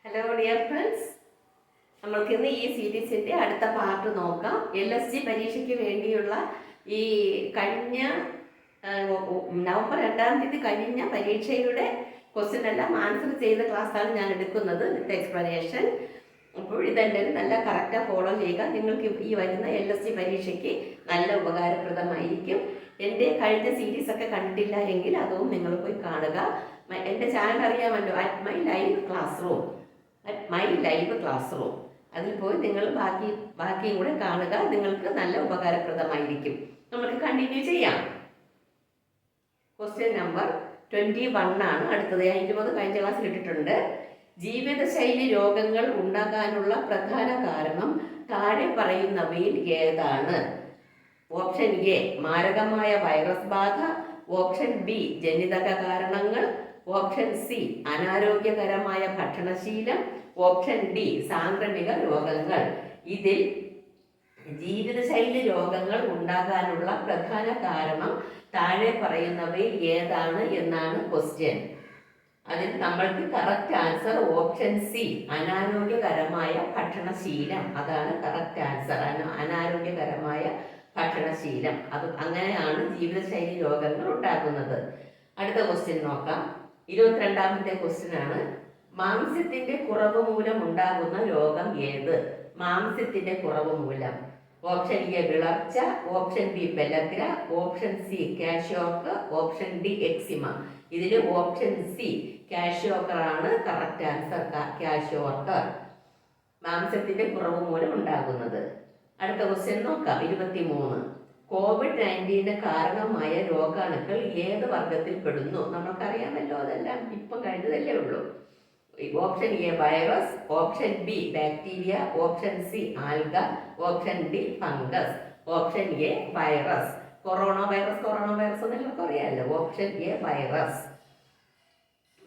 Hello dear friends, നമ്മൾക്ക് ഇന്ന് ഈ സീരീസിൻ്റെ അടുത്ത പാർട്ട് നോക്കാം. LSG പരീക്ഷയ്ക്ക് വേണ്ടിയുള്ള ഈ കഴിഞ്ഞ നവംബർ 2-ാം തീയതി കഴിഞ്ഞ പരീക്ഷയുടെ ക്വസ്റ്റ്യൻ എല്ലാം ആൻസർ ചെയ്ത ക്ലാസ്സാണ് ഞാൻ എടുക്കുന്നത് വിത്ത് എക്സ്പ്ലനേഷൻ. അപ്പോൾ ഇതെല്ലാം നല്ല കറക്റ്റായി ഫോളോ ചെയ്യുക. നിങ്ങൾക്ക് ഈ വരുന്ന LSG പരീക്ഷയ്ക്ക് നല്ല ഉപകാരപ്രദമായിരിക്കും. എൻ്റെ കഴിഞ്ഞ സീരീസൊക്കെ കണ്ടിട്ടില്ല എങ്കിൽ അതും നിങ്ങൾ പോയി കാണുക. എൻ്റെ ചാനൽ അറിയാമല്ലോ, at my live class room. അതിൽ പോയി നിങ്ങൾ ബാക്കിയും കൂടെ കാണുക. നിങ്ങൾക്ക് നല്ല ഉപകാരപ്രദമായിരിക്കും. നമുക്ക് കണ്ടിന്യൂ ചെയ്യാം. ക്വസ്റ്റ്യൻ നമ്പർ 21 ആണ് അടുത്തത്. 20 കഴിഞ്ഞ ക്ലാസ്സിൽ ഇട്ടിട്ടുണ്ട്. ജീവിതശൈലി രോഗങ്ങൾ ഉണ്ടാകാനുള്ള പ്രധാന കാരണം താഴെ പറയുന്നവയിൽ ഏതാണ്? ഓപ്ഷൻ എ മാരകമായ വൈറസ് ബാധ, ഓപ്ഷൻ ബി ജനിതക കാരണങ്ങൾ, ഓപ്ഷൻ സി അനാരോഗ്യകരമായ ഭക്ഷണശീലം, ഓപ്ഷൻ ഡി സാംക്രമിക രോഗങ്ങൾ. ഇതിൽ ജീവിതശൈലി രോഗങ്ങൾ ഉണ്ടാകാനുള്ള പ്രധാന കാരണം താഴെ പറയുന്നവയിൽ ഏതാണ് എന്നാണ് ക്വസ്റ്റ്യൻ. അതിൽ നമ്മൾക്ക് കറക്റ്റ് ആൻസർ ഓപ്ഷൻ സി അനാരോഗ്യകരമായ ഭക്ഷണശീലം. അതാണ് കറക്റ്റ് ആൻസർ. അനാരോഗ്യകരമായ ഭക്ഷണശീലം. അത് അങ്ങനെയാണ് ജീവിതശൈലി രോഗങ്ങൾ ഉണ്ടാകുന്നത്. അടുത്ത ക്വസ്റ്റ്യൻ നോക്കാം. 22-ാമത്തെ ക്വസ്റ്റ്യൻ ആണ്. മാംസ്യത്തിന്റെ കുറവ് മൂലം ഉണ്ടാകുന്ന രോഗം ഏത്? മാംസ്യത്തിന്റെ കുറവ് മൂലം. ഓപ്ഷൻ എ വിളർച്ച, option B pellagra, option C kwashiorkor, option D eczema. ഇതിൽ ഓപ്ഷൻ സി കാഷ്യോക്കർ ആണ് കറക്റ്റ് ആൻസർ. കാഷ്യോക്കർ മാംസ്യത്തിന്റെ കുറവ് മൂലം ഉണ്ടാകുന്നത്. അടുത്ത ക്വസ്റ്റ്യൻ നോക്കാം. 23. COVID-19 കാരണമായ രോഗാണുക്കൾ ഏത് വർഗത്തിൽ പെടുന്നു? നമുക്കറിയാമല്ലോ, അതെല്ലാം ഇപ്പം കഴിഞ്ഞതല്ലേ ഉള്ളൂ. Option A virus, option B bacteria, option C alga, option D fungus. Option A virus. Corona virus എന്നെല്ലാം അറിയാമല്ലോ. Option A virus.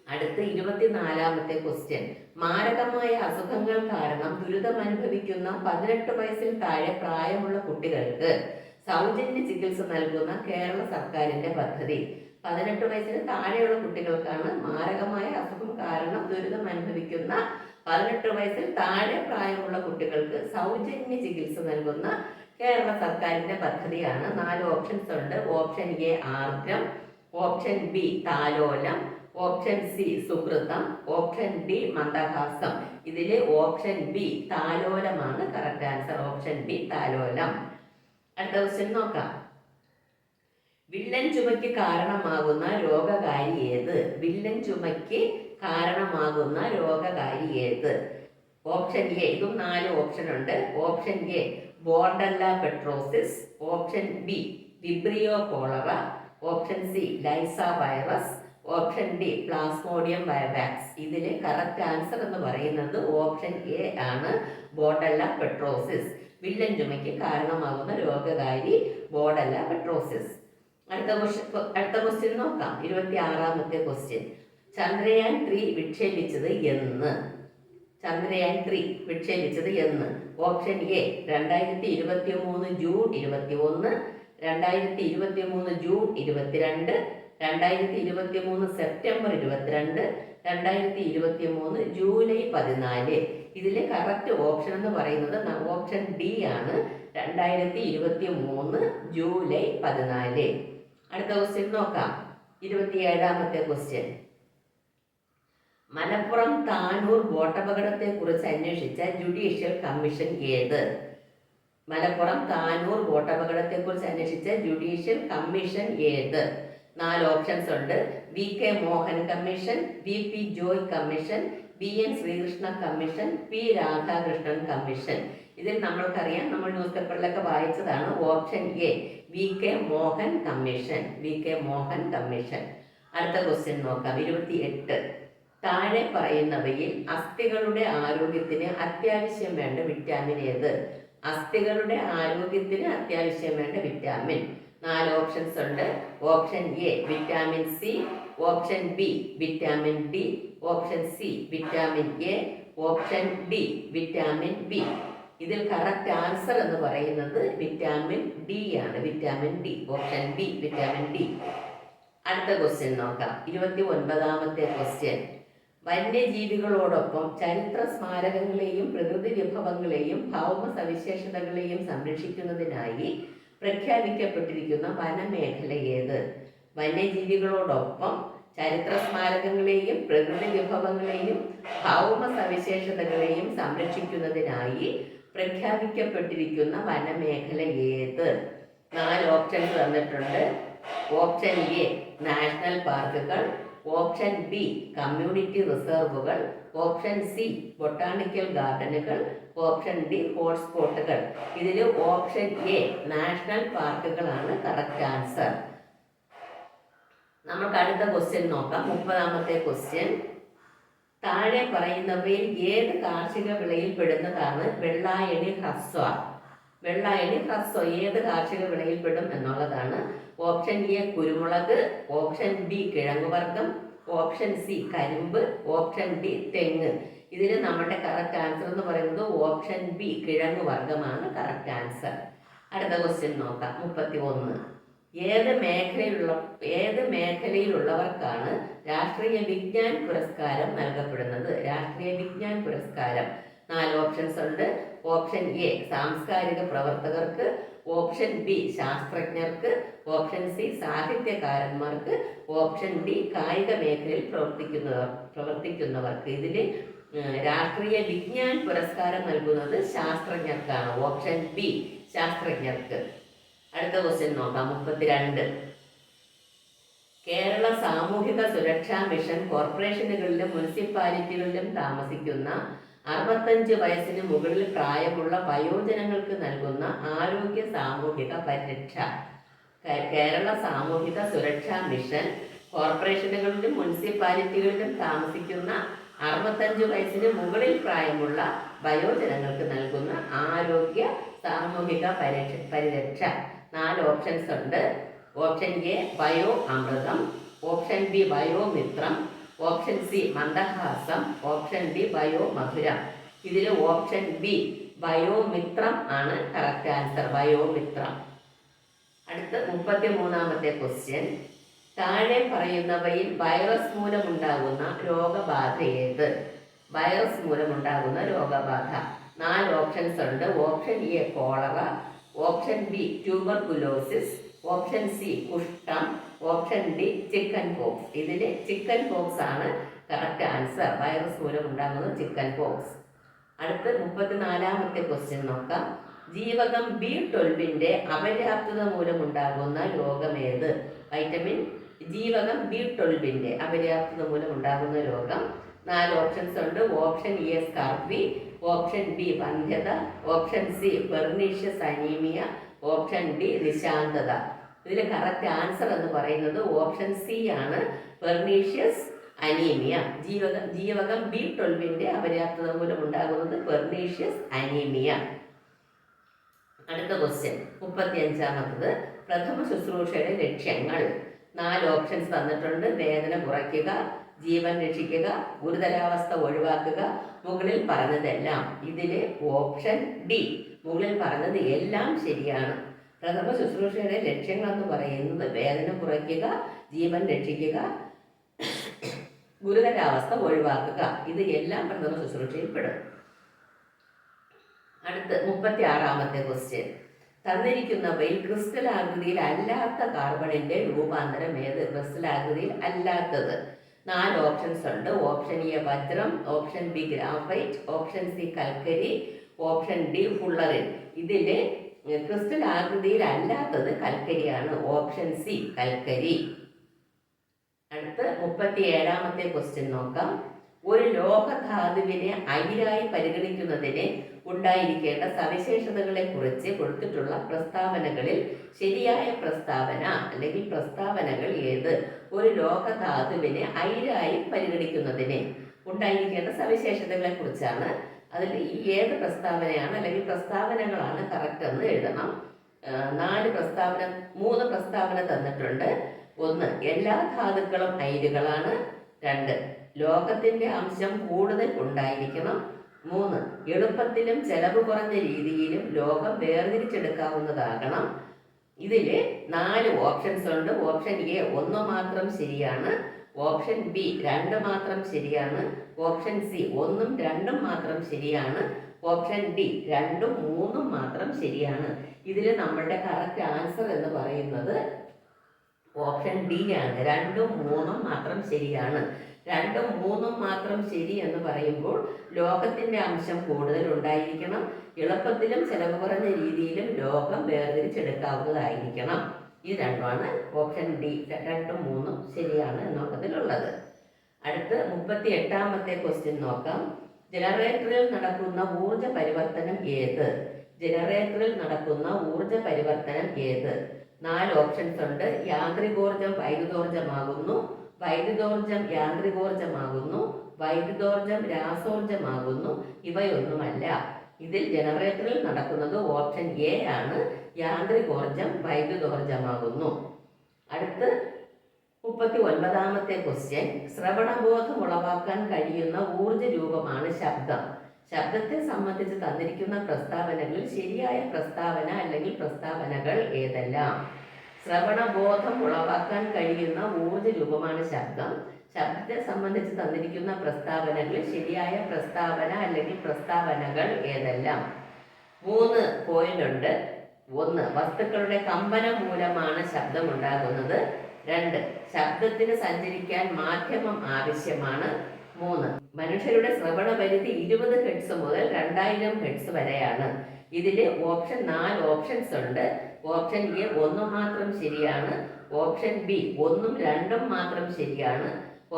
അടുത്ത് 24-ാമത്തെ ക്വസ്റ്റ്യൻ. മാരകമായ അസുഖങ്ങൾ കാരണം ദുരിതം അനുഭവിക്കുന്ന 18 വയസ്സിൽ താഴെ പ്രായമുള്ള കുട്ടികൾക്ക് സൗജന്യ ചികിത്സ നൽകുന്ന കേരള സർക്കാരിന്റെ പദ്ധതി. 18 വയസ്സിന് താഴെയുള്ള കുട്ടികൾക്കാണ് മാരകമായ അസുഖം കാരണം ദുരിതം അനുഭവിക്കുന്ന 18 വയസ്സിൽ താഴെ പ്രായമുള്ള കുട്ടികൾക്ക് സൗജന്യ ചികിത്സ നൽകുന്ന കേരള സർക്കാരിന്റെ പദ്ധതിയാണ്. 4 ഓപ്ഷൻസ് ഉണ്ട്. Option A Aardram, option B Thalolam, option C Suhritham, option D Mandahasam. ഇതിലെ ഓപ്ഷൻ ബി താലോലമാണ് correct answer. Option B Thalolam. അടുത്ത ക്വസ്റ്റ്യൻ നോക്കാം. വില്ലൻ ചുമയ്ക്ക് കാരണമാകുന്ന രോഗകാരി ഏത്? വില്ലൻ ചുമയ്ക്ക് കാരണമാകുന്ന രോഗകാരി ഏത്? ഓപ്ഷൻ എ, ഇതും 4 ഓപ്ഷൻ ഉണ്ട്. Option A Bordetella pertussis, option B Vibrio cholera, option C lyssa virus, option D Plasmodium vivax. ഇതിൽ കറക്റ്റ് ആൻസർ എന്ന് പറയുന്നത് ഓപ്ഷൻ എ ആണ്, ബോർഡല്ല പെട്രോസിസ്. വില്ലൻ ചുമയ്ക്ക് കാരണമാകുന്ന രോഗകാരി ബോർഡല്ല പെട്രോസിസ്. അടുത്ത ക്വസ്റ്റ്യൻ നോക്കാം. 26-ാമത്തെ ക്വസ്റ്റ്യൻ. ചന്ദ്രയാൻ 3 വിക്ഷേപിച്ചത് എന്ന്? ചന്ദ്രയാൻ 3 വിക്ഷേപിച്ചത് എന്ന്? Option A 2023 June 21, 2023 June 22, 2023 September 22, 2023 July 14. ഇതിലെ കറക്റ്റ് ഓപ്ഷൻ എന്ന് പറയുന്നത് ഓപ്ഷൻ ഡി ആണ്, 2023 ജൂലൈ 14. അടുത്ത ക്വസ്റ്റ്യൻ നോക്കാം. 27-ാമത്തെ ക്വസ്റ്റ്യൻ. മലപ്പുറം താനൂർ ബോട്ടപകടത്തെ കുറിച്ച് അന്വേഷിച്ച ജുഡീഷ്യൽ കമ്മീഷൻ ഏത്? മലപ്പുറം താനൂർ ബോട്ടപകടത്തെ കുറിച്ച് അന്വേഷിച്ച ജുഡീഷ്യൽ കമ്മീഷൻ ഏത്? 4 ഓപ്ഷൻസ് ഉണ്ട്. VK Mohan commission, VP Joy commission, BN Srikrishna commission, P Radhakrishnan commission. ഇതിൽ നമ്മൾക്കറിയാം, നമ്മൾ ന്യൂസ് പേപ്പറിലൊക്കെ വായിച്ചതാണ്. Option A VK Mohan commission. VK Mohan commission. അടുത്ത ക്വസ്റ്റ്യൻ നോക്കാം. 28. താഴെ പറയുന്നവയിൽ അസ്ഥികളുടെ ആരോഗ്യത്തിന് അത്യാവശ്യം വേണ്ട വിറ്റാമിൻ ഏത്? അസ്ഥികളുടെ ആരോഗ്യത്തിന് അത്യാവശ്യം വേണ്ട വിറ്റാമിൻ. 4 ഓപ്ഷൻസ് ഉണ്ട്. Option A vitamin C, option B vitamin D, option C vitamin A, option D vitamin B. ഇതിൽ കറക്റ്റ് ആൻസർ എന്ന് പറയുന്നത് വിറ്റാമിൻ ഡി ആണ്. Vitamin D. Option B vitamin D. അടുത്ത ക്വസ്റ്റ്യൻ നോക്കാം. 29-ാമത്തെ ക്വസ്റ്റ്യൻ. വന്യജീവികളോടൊപ്പം ചരിത്ര സ്മാരകങ്ങളെയും പ്രകൃതി വിഭവങ്ങളെയും ഭൗമ സവിശേഷതകളെയും സംരക്ഷിക്കുന്നതിനായി പ്രഖ്യാപിക്കപ്പെട്ടിരിക്കുന്ന വനമേഖല ഏത്? വന്യജീവികളോടൊപ്പം ചരിത്ര സ്മാരകങ്ങളെയും പ്രകൃതി വിഭവങ്ങളെയും ഭൗമ സവിശേഷതകളെയും സംരക്ഷിക്കുന്നതിനായി പ്രഖ്യാപിക്കപ്പെട്ടിരിക്കുന്ന വനമേഖല ഏത്? 4 ഓപ്ഷൻസ് തന്നിട്ടുണ്ട്. ഓപ്ഷൻ എ നാഷണൽ പാർക്കുകൾ, ഓപ്ഷൻ ബി കമ്മ്യൂണിറ്റി റിസർവുകൾ, ഓപ്ഷൻ സി ബൊട്ടാണിക്കൽ ഗാർഡനുകൾ, ഓപ്ഷൻ ഡി ഹോട്ട്സ്പോട്ടുകൾ. ഇതിൽ ഓപ്ഷൻ എ നാഷണൽ പാർക്കുകളാണ് കറക്റ്റ് ആൻസർ. നമുക്ക് അടുത്ത ക്വസ്റ്റ്യൻ നോക്കാം. 30ാമത്തെ ക്വസ്റ്റ്യൻ. താഴെ പറയുന്നവയിൽ ഏത് കാർഷിക വിളയിൽ പെടുന്നതാണ് വെള്ളായണി ഹ്രസ്വ? വെള്ളായണി ഹ്രസ്വ ഏത് കാർഷിക വിളയിൽ പെടും എന്നുള്ളതാണ്. ഓപ്ഷൻ എ കുരുമുളക്, ഓപ്ഷൻ ബി കിഴങ്ങുവർഗം, ഓപ്ഷൻ സി കരിമ്പ്, ഓപ്ഷൻ ഡി തെങ്ങ്. ഇതിൽ നമ്മുടെ കറക്റ്റ് ആൻസർ എന്ന് പറയുന്നത് ഓപ്ഷൻ ബി കിഴങ്ങുവർഗമാണ് കറക്റ്റ് ആൻസർ. അടുത്ത ക്വസ്റ്റ്യൻ നോക്കാം. 31. ഏത് മേഖലയിലുള്ളവർക്കാണ് രാഷ്ട്രീയ വിജ്ഞാൻ പുരസ്കാരം നൽകപ്പെടുന്നത്? രാഷ്ട്രീയ വിജ്ഞാൻ പുരസ്കാരം 4 ഓപ്ഷൻസ് ഉണ്ട്. ഓപ്ഷൻ എ സാംസ്കാരിക പ്രവർത്തകർക്ക്, ഓപ്ഷൻ ബി ശാസ്ത്രജ്ഞർക്ക്, ഓപ്ഷൻ സി സാഹിത്യകാരന്മാർക്ക്, ഓപ്ഷൻ ഡി കായിക മേഖലയിൽ പ്രവർത്തിക്കുന്നവർക്ക്. ഇതിൽ രാഷ്ട്രീയ വിജ്ഞാൻ പുരസ്കാരം നൽകുന്നത് ശാസ്ത്രജ്ഞർക്കാണ്. ഓപ്ഷൻ ബി ശാസ്ത്രജ്ഞർക്ക്. അടുത്ത ക്വസ്റ്റ്യൻ നോക്കാം. 32. കേരള സാമൂഹിക സുരക്ഷാ മിഷൻ കോർപ്പറേഷനുകളിലും മുനിസിപ്പാലിറ്റികളിലും താമസിക്കുന്ന 65 വയസ്സിന് മുകളിൽ പ്രായമുള്ള വയോജനങ്ങൾക്ക് നൽകുന്ന ആരോഗ്യ സാമൂഹിക പരിരക്ഷ. കേരള സാമൂഹിക സുരക്ഷാ മിഷൻ കോർപ്പറേഷനുകളിലും മുനിസിപ്പാലിറ്റികളിലും താമസിക്കുന്ന 65 വയസ്സിന് മുകളിൽ പ്രായമുള്ള വയോജനങ്ങൾക്ക് നൽകുന്ന ആരോഗ്യ സാമൂഹിക പരിരക്ഷ 4 ഓപ്ഷൻസ് ഉണ്ട്. Option A bio Amrutham, option B bio Mithram, option C Mandahasam, option D bio Madhuram. ഇതിൽ ഓപ്ഷൻ ബി ബയോ മിത്രം ആണ് കറക്റ്റ് ആൻസർ. ബയോ മിത്രം. അടുത്ത 33ാമത്തെ ക്വസ്റ്റ്യൻ. താഴെ പറയുന്നവയിൽ വൈറസ് മൂലമുണ്ടാകുന്ന രോഗബാധ ഏത്? വൈറസ് മൂലമുണ്ടാകുന്ന രോഗബാധ 4 ഓപ്ഷൻസ് ഉണ്ട്. Option A cholera, option B tuberculosis, option C കുഷ്ഠം, ഓപ്ഷൻ ഡി ചിക്കൻ പോക്സ്. ഇതിൽ ചിക്കൻ പോക്സ് ആണ് കറക്റ്റ് ആൻസർ. വൈറസ് മൂലം ഉണ്ടാകുന്നത് ചിക്കൻ പോക്സ്. അടുത്ത് 34ാമത്തെ ക്വസ്റ്റ്യൻ നോക്കാം. ജീവകം B12 അപര്യാപ്തത മൂലമുണ്ടാകുന്ന രോഗമേത്? വൈറ്റമിൻ ജീവകം B12 അപര്യാപ്തത മൂലമുണ്ടാകുന്ന രോഗം 4 ഓപ്ഷൻസ് ഉണ്ട്. Option A scurvy, option B വന്ധ്യത, option C pernicious anaemia, option D നിശാന്തത. ഇതിൽ കറക്റ്റ് ആൻസർ എന്ന് പറയുന്നത് ഓപ്ഷൻ സി ആണ്, പെർനീഷ്യസ് അനീമിയ. ജീവകം B12 അപര്യാപ്തത മൂലം ഉണ്ടാകുന്നത് പെർനീഷ്യസ് അനീമിയ. അടുത്ത ക്വസ്റ്റ്യൻ 35ാമത്തത്. പ്രഥമ ശുശ്രൂഷയുടെ ലക്ഷ്യങ്ങൾ 4 ഓപ്ഷൻസ് തന്നിട്ടുണ്ട്. വേദന കുറയ്ക്കുക, ജീവൻ രക്ഷിക്കുക, ഗുരുതരാവസ്ഥ ഒഴിവാക്കുക, മുകളിൽ പറഞ്ഞതെല്ലാം. ഇതിൽ ഓപ്ഷൻ ഡി മുകളിൽ പറഞ്ഞത് എല്ലാം ശരിയാണ്. പ്രഥമ ശുശ്രൂഷയുടെ ലക്ഷ്യങ്ങൾ എന്ന് പറയുന്നത് വേദന കുറയ്ക്കുക, ജീവൻ രക്ഷിക്കുക, ഗുരുതരാവസ്ഥ ഒഴിവാക്കുക. ഇത് എല്ലാം പ്രഥമ ശുശ്രൂഷയിൽ പെടും. അടുത്ത് 36ാമത്തെ ക്വസ്റ്റ്യൻ. തന്നിരിക്കുന്നവയിൽ ക്രിസ്റ്റൽ ആകൃതിയിൽ അല്ലാത്ത കാർബണിന്റെ രൂപാന്തരം ഏത്? ക്രിസ്റ്റൽ ആകൃതിയിൽ അല്ലാത്തത് 4 ഓപ്ഷൻസ് ഉണ്ട്. ഓപ്ഷൻ എ വജ്രം, option B graphite, option C കൽക്കരി, ഓപ്ഷൻ ഡി ഫുള്ളറിൻ. ഇതിൽ ക്രിസ്റ്റൽ ആകൃതിയിൽ അല്ലാത്തത് കൽക്കരിയാണ്. ഓപ്ഷൻ സി കൽക്കരി. അടുത്ത് 37ാമത്തെ ക്വസ്റ്റ്യൻ നോക്കാം. ഒരു ലോഹധാതുവിനെ അയിരായി പരിഗണിക്കുന്നതിന് ഉണ്ടായിരിക്കേണ്ട സവിശേഷതകളെ കുറിച്ച് കൊടുത്തിട്ടുള്ള പ്രസ്താവനകളിൽ ശരിയായ പ്രസ്താവന അല്ലെങ്കിൽ പ്രസ്താവനകൾ ഏത്? ഒരു ലോഹധാതുവിനെ അയിരായി പരിഗണിക്കുന്നതിന് ഉണ്ടായിരിക്കേണ്ട സവിശേഷതകളെ കുറിച്ചാണ്. അതിൽ ഏത് പ്രസ്താവനയാണ് അല്ലെങ്കിൽ പ്രസ്താവനകളാണ് കറക്റ്റ് എന്ന് എഴുതണം. 3 പ്രസ്താവന തന്നിട്ടുണ്ട്. 1 എല്ലാ ധാതുക്കളും അയിരുകളാണ്. 2 ലോഹത്തിന്റെ അംശം കൂടുതൽ ഉണ്ടായിരിക്കണം. 3 എളുപ്പത്തിലും ചെലവ് കുറഞ്ഞ രീതിയിലും ലോഹം വേർതിരിച്ചെടുക്കാവുന്നതാകണം. ഇതിൽ 4 ഓപ്ഷൻസ് ഉണ്ട്. ഓപ്ഷൻ എ 1 മാത്രം ശരിയാണ്, ഓപ്ഷൻ ബി 2 മാത്രം ശരിയാണ്. ഓപ്ഷൻ സി 1ഉം 2ഉം മാത്രം ശരിയാണ്. ഓപ്ഷൻ ഡി 2ഉം 3ഉം മാത്രം ശരിയാണ്. ഇതിൽ നമ്മളുടെ കറക്റ്റ് ആൻസർ എന്ന് പറയുന്നത് ഓപ്ഷൻ ഡി ആണ്. 2ഉം 3ഉം മാത്രം ശരിയാണ്. 2ഉം 3ഉം മാത്രം ശരി എന്ന് പറയുമ്പോൾ ലോഹത്തിന്റെ അംശം കൂടുതൽ ഉണ്ടായിരിക്കണം. എളുപ്പത്തിലും ചെലവ് കുറഞ്ഞ രീതിയിലും ലോഹം വേർതിരിച്ചെടുക്കാവുന്നതായിരിക്കണം. ഈ രണ്ടുമാണ് ഓപ്ഷൻ ഡി. 2ഉം 3ഉം ശരിയാണ് എന്നുള്ളതിലുള്ളത്. അടുത്ത് 38ാമത്തെ ക്വസ്റ്റ്യൻ നോക്കാം. ജനറേറ്ററിൽ നടക്കുന്ന ഊർജ പരിവർത്തനം ഏത്? ജനറേറ്ററിൽ നടക്കുന്ന ഊർജ പരിവർത്തനം ഏത്? 4 ഓപ്ഷൻസ് ഉണ്ട്. യാന്ത്രികോർജം വൈദ്യുതോർജമാകുന്നു, വൈദ്യുതോർജം യാന്ത്രികോർജമാകുന്നു, വൈദ്യുതോർജം രാസോർജമാകുന്നു, ഇവയൊന്നുമല്ല. ഇതിൽ ജനറേറ്ററിൽ നടക്കുന്നത് ഓപ്ഷൻ എ ആണ്. യാന്ത്രികോർജം വൈദ്യുതോർജമാകുന്നു. അടുത്ത് 39ാമത്തെ ക്വസ്റ്റ്യൻ. ശ്രവണബോധം ഉളവാക്കാൻ കഴിയുന്ന ഊർജ രൂപമാണ് ശബ്ദം. ശബ്ദത്തെ സംബന്ധിച്ച് തന്നിരിക്കുന്ന പ്രസ്താവനകളിൽ ശരിയായ പ്രസ്താവന അല്ലെങ്കിൽ പ്രസ്താവനകൾ ഏതെല്ലാം? ശ്രവണബോധം ഉളവാക്കാൻ കഴിയുന്ന ഊർജ രൂപമാണ് ശബ്ദം. ശബ്ദത്തെ സംബന്ധിച്ച് തന്നിരിക്കുന്ന പ്രസ്താവനകളിൽ ശരിയായ പ്രസ്താവന അല്ലെങ്കിൽ പ്രസ്താവനകൾ ഏതെല്ലാം? 3 പോയിന്റ് ഉണ്ട്. 1, വസ്തുക്കളുടെ കമ്പനം മൂലമാണ് ശബ്ദം ഉണ്ടാകുന്നത്. 2, ശബ്ദത്തിന് സഞ്ചരിക്കാൻ മാധ്യമം ആവശ്യമാണ്. 3, മനുഷ്യരുടെ ശ്രവണ പരിധി 20 ഹെർട്സ് മുതൽ 2000 ഹെർട്സ് വരെയാണ്. ഇതിൽ ഓപ്ഷൻ 4 ഓപ്ഷൻസ് ഉണ്ട്. ഓപ്ഷൻ എ 1 മാത്രം ശരിയാണ്. ഓപ്ഷൻ ബി 1ഉം 2ഉം മാത്രം ശരിയാണ്.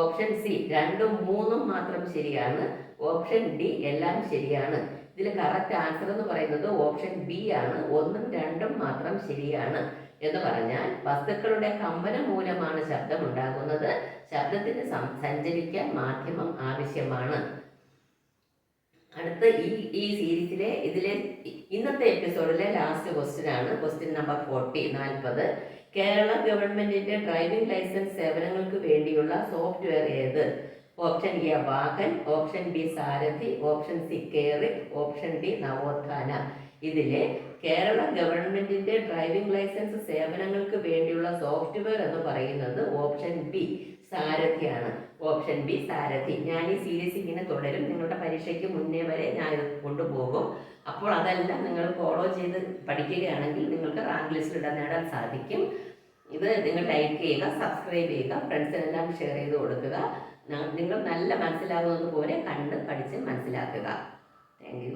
ഓപ്ഷൻ സി 2ഉം 3ഉം മാത്രം ശരിയാണ്. ഓപ്ഷൻ ഡി എല്ലാം ശരിയാണ്. ഇതിൽ കറക്റ്റ് ആൻസർ എന്ന് പറയുന്നത് ഓപ്ഷൻ ബി ആണ്. 1ഉം 2ഉം മാത്രം ശരിയാണ്. എന്ന് പറഞ്ഞാൽ വസ്തുക്കളുടെ കമ്പനം മൂലമാണ് ശബ്ദം ഉണ്ടാകുന്നത്. ശബ്ദത്തിന് സഞ്ചരിക്കാൻ മാധ്യമം ആവശ്യമാണ്. അടുത്ത ഈ സീരീസിലെ ഇന്നത്തെ എപ്പിസോഡിലെ ലാസ്റ്റ് ക്വസ്റ്റ്യൻ ആണ്. Question number 40. കേരള ഗവൺമെന്റിന്റെ ഡ്രൈവിംഗ് ലൈസൻസ് സേവനങ്ങൾക്ക് വേണ്ടിയുള്ള സോഫ്റ്റ്വെയർ ഏത്? Option A Vahan, option B Sarathi, option C കേറിക്, ഓപ്ഷൻ ഡി നവോത്ഥാന. ഇതിലെ കേരള ഗവൺമെന്റിന്റെ ഡ്രൈവിംഗ് ലൈസൻസ് സേവനങ്ങൾക്ക് വേണ്ടിയുള്ള സോഫ്റ്റ്വെയർ എന്ന് പറയുന്നത് ഓപ്ഷൻ ബി സാരഥിയാണ്. ഓപ്ഷൻ ബി സാരഥി. ഞാൻ ഈ സീരീസ് ഇങ്ങനെ തുടരും. നിങ്ങളുടെ പരീക്ഷയ്ക്ക് മുന്നേ വരെ ഞാൻ ഇത് കൊണ്ടുപോകും. അപ്പോൾ അതെല്ലാം നിങ്ങൾ ഫോളോ ചെയ്ത് പഠിക്കുകയാണെങ്കിൽ നിങ്ങൾക്ക് റാങ്ക് ലിസ്റ്റ് നേടാൻ സാധിക്കും. ഇത് നിങ്ങൾ ലൈക്ക് ചെയ്യുക, സബ്സ്ക്രൈബ് ചെയ്യുക, ഫ്രണ്ട്സിനെല്ലാം ഷെയർ ചെയ്ത് കൊടുക്കുക. നിങ്ങൾ നല്ല മനസ്സിലാകുന്നത് പോലെ കണ്ട് പഠിച്ച് മനസ്സിലാക്കുക. Thank you.